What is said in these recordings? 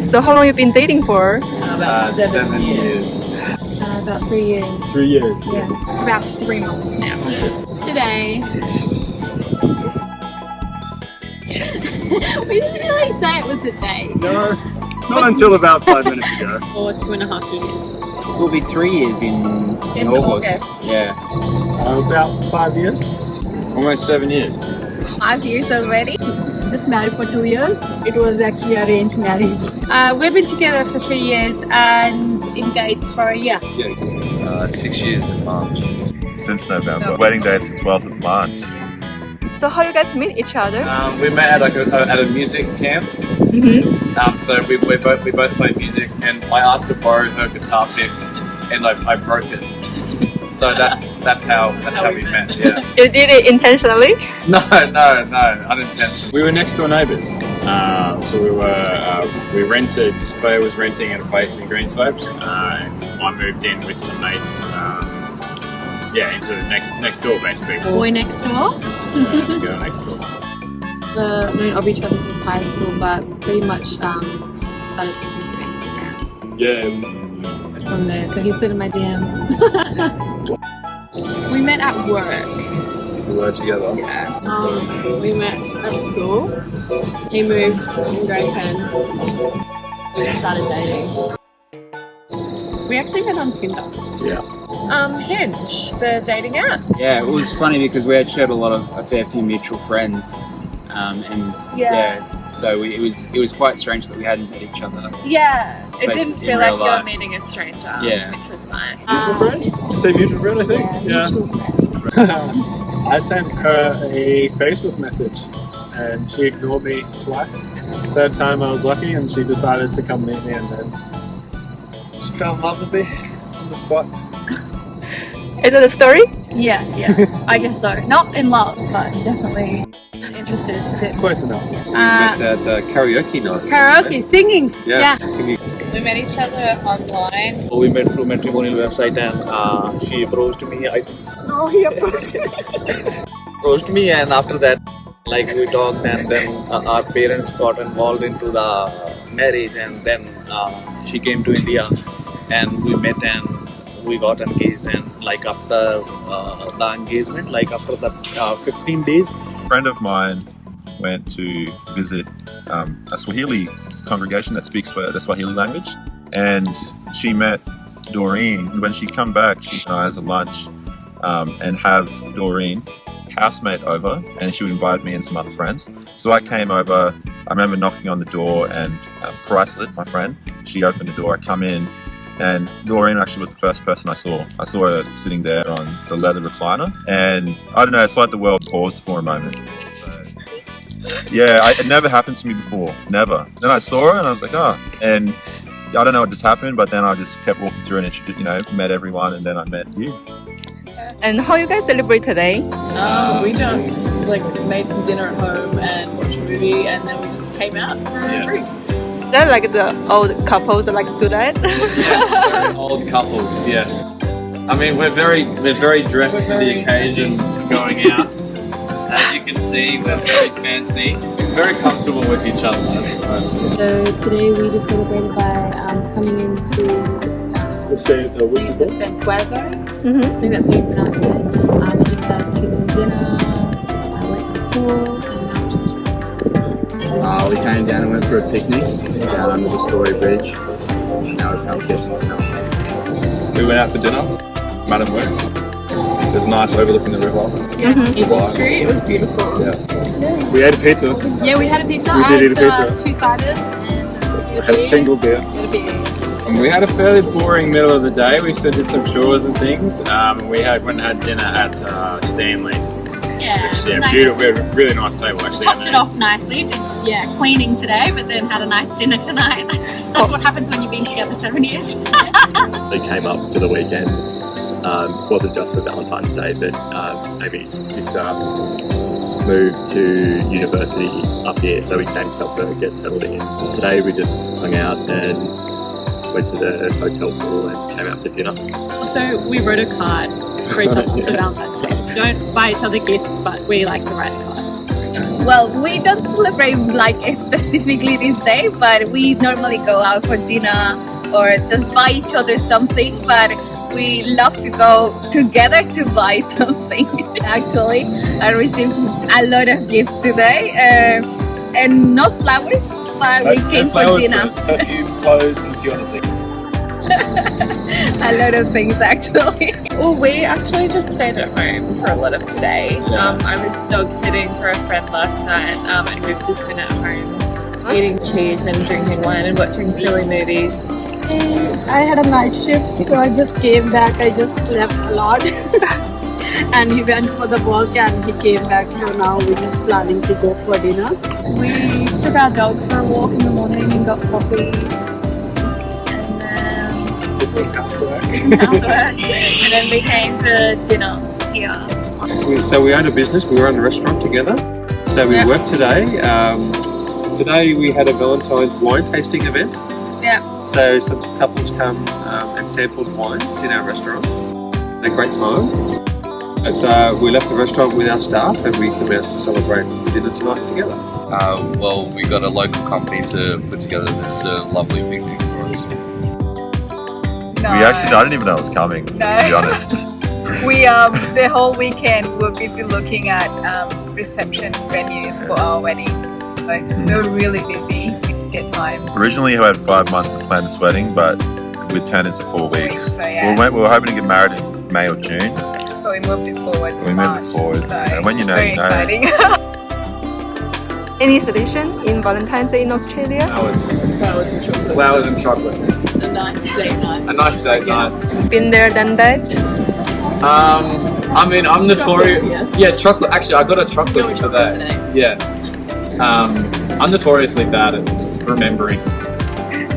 So how long you been dating for? About 7 years. About 3 years. 3 years. Yeah. About 3 months now. Today. We didn't really say it was a date. No, not until about 5 minutes ago. Or 2.5 years. It will be 3 years in August. Yeah. About 5 years. Almost 7 years. 5 years already. Just married for 2 years. It was actually arranged marriage. We've been together for 3 years and engaged for a year. 6 years in March. Since November. Wedding day is the 12th of March. So how you guys meet each other? We met at a music camp. So we both play music, and I asked to borrow her guitar pick, and I broke it. So that's how we met. Yeah. You did it intentionally? No, unintentional. We were next door neighbours. So we rented. Claire was renting at a place in Greenslopes. I moved in with some mates. Into next door basically. Boy next door. Girl next door. We've known of each other since high school, but pretty much started talking through Instagram. Yeah. From there, so he slid in my DMs. We met at work. We were together. Yeah. We met at school. He moved in grade 10. We started dating. We actually met on Tinder. Yeah. Hinge, the dating app. Yeah, it was funny because we actually had a fair few mutual friends, so it was quite strange that we hadn't met each other. Yeah, it Basically, didn't feel in like real you were life. meeting a stranger, Yeah. which was nice. Mutual friend? You say mutual friend, I think? Yeah, mutual friend. I sent her a Facebook message and she ignored me twice. Third time I was lucky and she decided to come meet me, and then she fell in love with me on the spot. Is it a story? Yeah, I guess so. Not in love, but definitely interested a bit. Close enough. We met at karaoke night. Karaoke, singing. Yeah, singing. We met each other online. We met through matrimonial website, and she approached me. Oh, he approached me. Approached me, and after that, like we talked, and then our parents got involved into the marriage, and then she came to India, and we met, and we got engaged. And like after the engagement, like after the 15 days, A friend of mine went to visit a Swahili congregation that speaks the Swahili language, and she met Doreen. When she come back, she organized a lunch and have Doreen housemate over, and she would invite me and some other friends. So I came over. I remember knocking on the door, and Chrysler, my friend, she opened the door. I come in, and Doreen actually was the first person I saw. I saw her sitting there on the leather recliner, and I don't know, it's like the world paused for a moment. Yeah, it never happened to me before, never. Then I saw her and I was like, oh, and I don't know what just happened, but then I just kept walking through and met everyone, and then I met you. And how you guys celebrate today? We just made some dinner at home and watched a movie, and then we just came out for a drink. They're like the old couples that like to do that. Yes, very old couples. Yes. I mean, we're very dressed for the occasion, going out. As you can see, we're very fancy, very comfortable with each other, I suppose. So today we just celebrated by coming into the Fentuazo. I think that's how you pronounce it. We just had a cute little dinner, went to the pool, and now we're just We came down and went for a picnic down under the Story Bridge. Now we've come kissing. We went out for dinner, Madam Work. It was nice overlooking the river. Eagle Street, it was beautiful. Yeah. We ate a pizza. Yeah, we had a pizza. We did eat a pizza. 2 siders and We had a single beer. And we had a fairly boring middle of the day. We still did some chores and things. We went and had dinner at Stanley. Yeah, nice. Beautiful. We had a really nice table actually. Topped it off nicely. Did, cleaning today, but then had a nice dinner tonight. That's what happens when you've been together 7 years. they came up for the weekend. Wasn't just for Valentine's Day, but maybe his sister moved to university up here, so we came to help her get settled in. Today we just hung out and went to the hotel pool and came out for dinner. Also, we wrote a card for each other for Valentine's Day. Don't buy each other gifts, but we like to write a card. Well, we don't celebrate like specifically this day, but we normally go out for dinner or just buy each other something. But we love to go together to buy something. Actually, I received a lot of gifts today, and not flowers, but we came for dinner. Perfume, clothes, and a few other things. A lot of things actually. Well, we actually just stayed at home for a lot of today. I was dog sitting for a friend last night, and we've just been at home eating cheese and drinking wine and watching silly movies. I had a night shift, so I just came back. I just slept a lot. And he went for the walk and he came back, so now we're just planning to go for dinner. We took our dog for a walk in the morning and got coffee. Some housework. And then we came for dinner here. So we own a business, we run a restaurant together. So we work today. Today we had a Valentine's wine tasting event. Yeah. So some couples come and sampled wines in our restaurant. Had a great time. But we left the restaurant with our staff and we come out to celebrate dinner tonight together. Well, we got a local company to put together this lovely picnic for us. No. I didn't even know it was coming, to be honest. We the whole weekend we were busy looking at reception venues for our wedding. Like we were really busy. We didn't get time. Originally, we had 5 months to plan this wedding, but we turned into 4 weeks. So, yeah. We were hoping to get married in May or June. So we moved it forward to We March. moved it forward. So And when you know, very you know. exciting. Any tradition in Valentine's Day in Australia? Flowers and chocolates. Flowers and chocolates. A nice date night. A nice date night. Been there, done that. I mean, I'm notorious. Chocolates, yes. Yeah, chocolate. Actually, I got a chocolate Got a today. chocolate today. Yes. I'm notoriously bad at remembering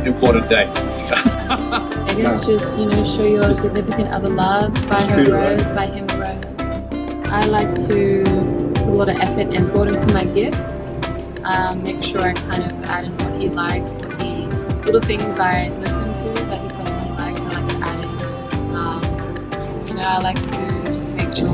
important dates. I guess just, show your significant other love, buy her a rose, buy him a rose. I like to put a lot of effort and thought into my gifts. Make sure I kind of add in what he likes, little things I listen to that he tells me he likes, I like to add in. I like to just make sure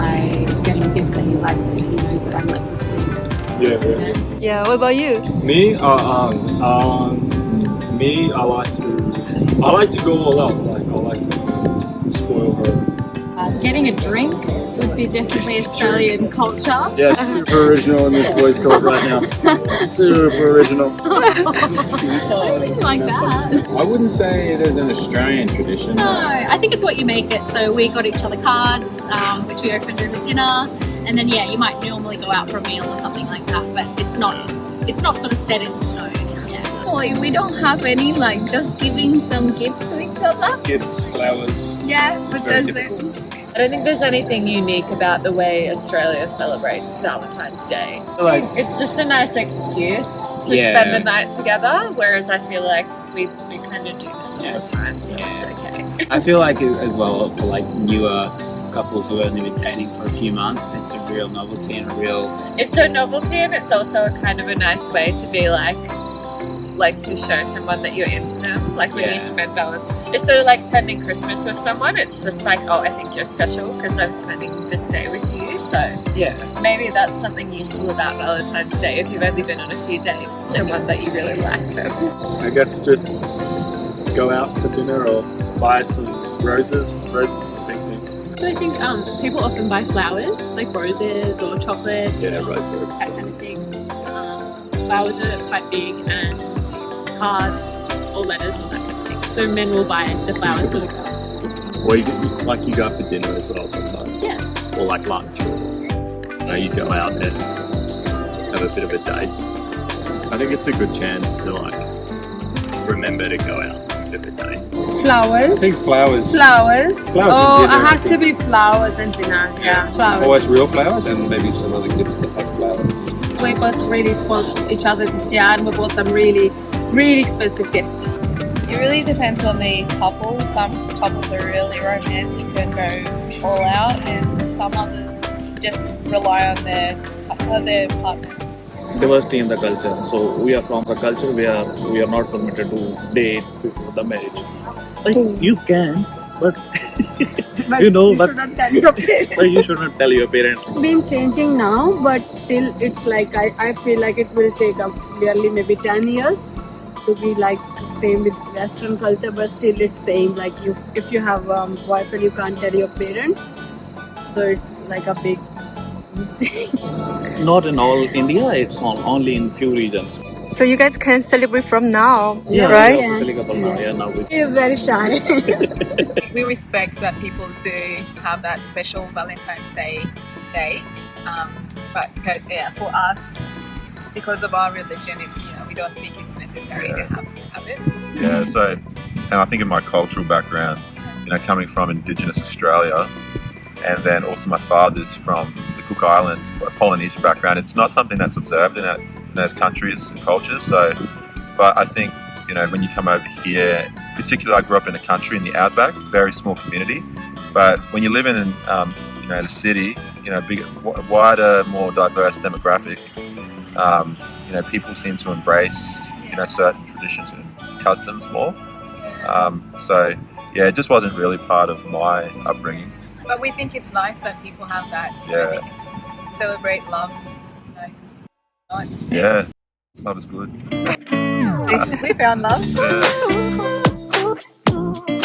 I get him gifts that he likes so he knows that I'm like listening. Yeah. What about you? Me, I like to go all out. Like I like to spoil her. Getting a drink would be definitely Australian culture. Yeah, super original in this boys' court right now. Super original. Something like that. I wouldn't say it is an Australian tradition. No, I think it's what you make it. So we got each other cards, which we opened over dinner, and then you might normally go out for a meal or something like that, but it's not sort of set in stone. Yeah. Well, we don't have any just giving some gifts to each other. Gifts, flowers. Yeah, but very there's typical. I don't think there's anything unique about the way Australia celebrates Valentine's Day. It's just a nice excuse to spend the night together, whereas I feel like we kind of do this all the time, so it's okay. I feel like as well for newer couples who have only been dating for a few months, it's a real novelty and a real... It's a novelty, and it's also a kind of a nice way to be to show someone that you're into them. When you spend Valentine's, it's sort of like spending Christmas with someone. It's just I think you're special because I'm spending this day with you. So maybe that's something useful about Valentine's Day if you've only been on a few dates. Someone that you really like them. I guess just go out for dinner or buy some roses. Roses is a big thing. So I think people often buy flowers, like roses or chocolates. Yeah, roses. That kind of thing. Flowers are quite big, and cards or letters or that kind of thing. So men will buy the flowers for the girls. Or you go out for dinner as well sometimes. Yeah. Or lunch. You go out and have a bit of a date. I think it's a good chance to remember to go out and have a date. Flowers. I think flowers. Flowers. Flowers Oh, and dinner, it has I to think. be flowers and dinner. Yeah, flowers. Always real flowers and maybe some other gifts that have flowers. We both really spoiled each other this year, and we bought some really, really expensive gifts. It really depends on the couple. Some couples are really romantic and go all out, and some others just rely on their partners. Diversity in the culture. So we are from a culture where we are not permitted to date before the marriage. You can, but But You know, you but- shouldn't tell your parents. But you shouldn't tell your parents. It's been changing now, but still it's like I feel like it will take barely maybe 10 years to be like same with Western culture, but still it's same. Like if you have boyfriend, you can't tell your parents, so it's like a big mistake. Not in all India, it's only in few regions. So you guys can celebrate from now, Yeah, right? we are officially couple now. Yeah, now we. He is very shy. We respect that people do have that special Valentine's Day, but yeah, for us, because of our religion, we don't think it's necessary to have it. Yeah, so, and I think in my cultural background, coming from Indigenous Australia, and then also my father's from the Cook Islands, a Polynesian background, it's not something that's observed in those countries and cultures. So, but I think, when you come over here, particularly I grew up in the country, in the outback, very small community, but when you live in, the city, bigger, wider, more diverse demographic, people seem to embrace, certain traditions and customs more. So, yeah, it just wasn't really part of my upbringing. But we think it's nice that people have that. Yeah. I think it's celebrate love. Yeah, love is good. We found love. Yeah.